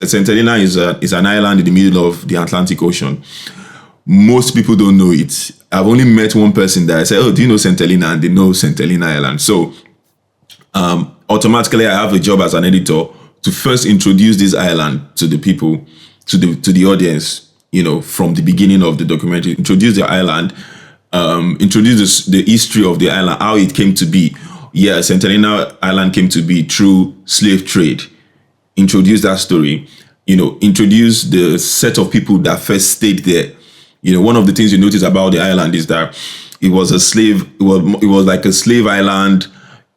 St. Helena is an island in the middle of the Atlantic Ocean. Most people don't know it. I've only met one person that I said, "Oh, do you know St. Helena?" And they know St. Helena Island. So automatically, I have a job as an editor to first introduce this island to the people, to the audience. From the beginning of the documentary, introduce the island, introduce the history of the island, how it came to be. Yeah, St. Helena Island came to be through slave trade. Introduce that story. Introduce the set of people that first stayed there. One of the things you notice about the island is that it was like a slave island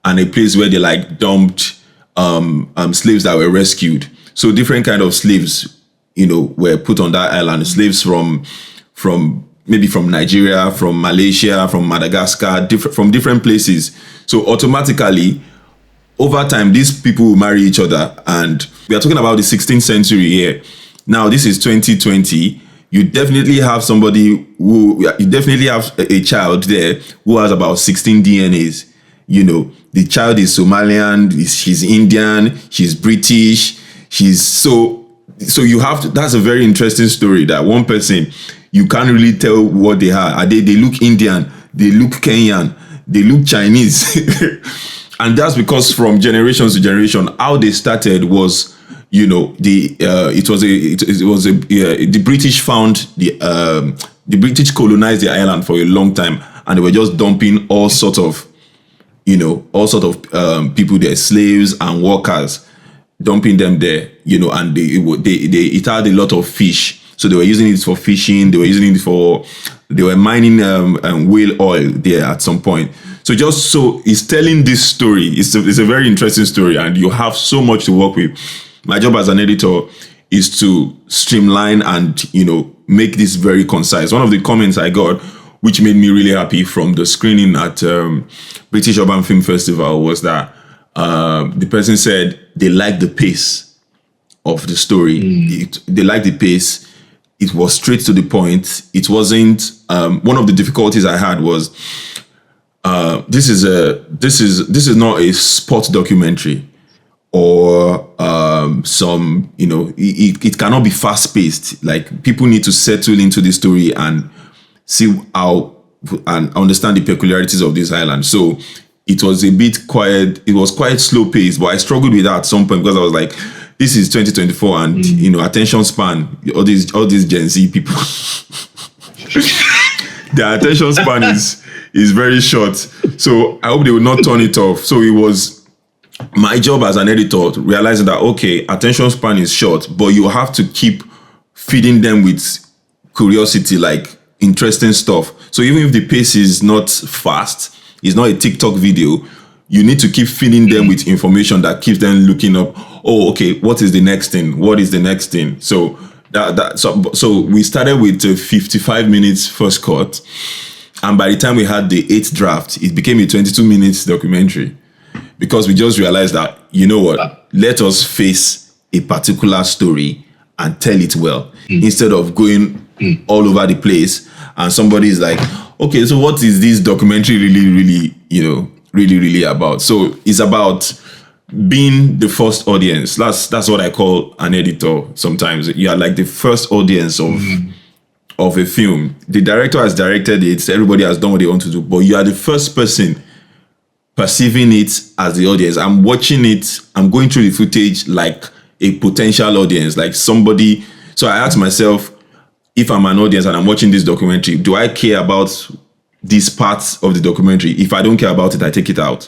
and a place where they like dumped slaves that were rescued. So different kind of slaves, were put on that island. Slaves from maybe from Nigeria, from Malaysia, from Madagascar, from different places. So automatically, over time, these people will marry each other. And we are talking about the 16th century here. Now, this is 2020. You definitely have a child there who has about 16 DNAs. The child is Somalian, she's Indian, she's British, so you have to, that's a very interesting story that one person, you can't really tell what they are. They look Indian, they look Kenyan, they look Chinese. And that's because from generations to generation, how they started was, the British found the British colonized the island for a long time, and they were just dumping all sort of people there, slaves and workers, dumping them there, and it had a lot of fish, so they were using it for fishing. They were mining whale oil there at some point. So it's telling this story. It's a very interesting story, and you have so much to work with. My job as an editor is to streamline and, make this very concise. One of the comments I got, which made me really happy from the screening at British Urban Film Festival, was that the person said they liked the pace of the story. They liked the pace. It was straight to the point. It wasn't, one of the difficulties I had was, this is not a sports documentary or it cannot be fast paced. Like, people need to settle into the story and see how and understand the peculiarities of this island. So it was a bit quiet. It was quite slow paced, but I struggled with that at some point because I was like, this is 2024 and attention span, all these Gen Z people, their attention span is very short. So I hope they will not turn it off. So it was my job as an editor realizing that, okay, attention span is short, but you have to keep feeding them with curiosity, like interesting stuff. So even if the pace is not fast, it's not a TikTok video, you need to keep feeding them with information that keeps them looking up. Oh, okay, what is the next thing? What is the next thing? So so we started with 55 minutes first cut. And by the time we had the 8th draft, it became a 22 minutes documentary, because we just realized that, let us face a particular story and tell it well, instead of going all over the place. And somebody is like, okay, so what is this documentary really about? So it's about being the first audience. That's what I call an editor sometimes. You are like the first audience of a film. The director has directed it, everybody has done what they want to do, but you are the first person perceiving it as the audience. I'm watching it, I'm going through the footage like a potential audience, like somebody. So I ask myself, if I'm an audience and I'm watching this documentary, do I care about these parts of the documentary? If I don't care about it, I take it out.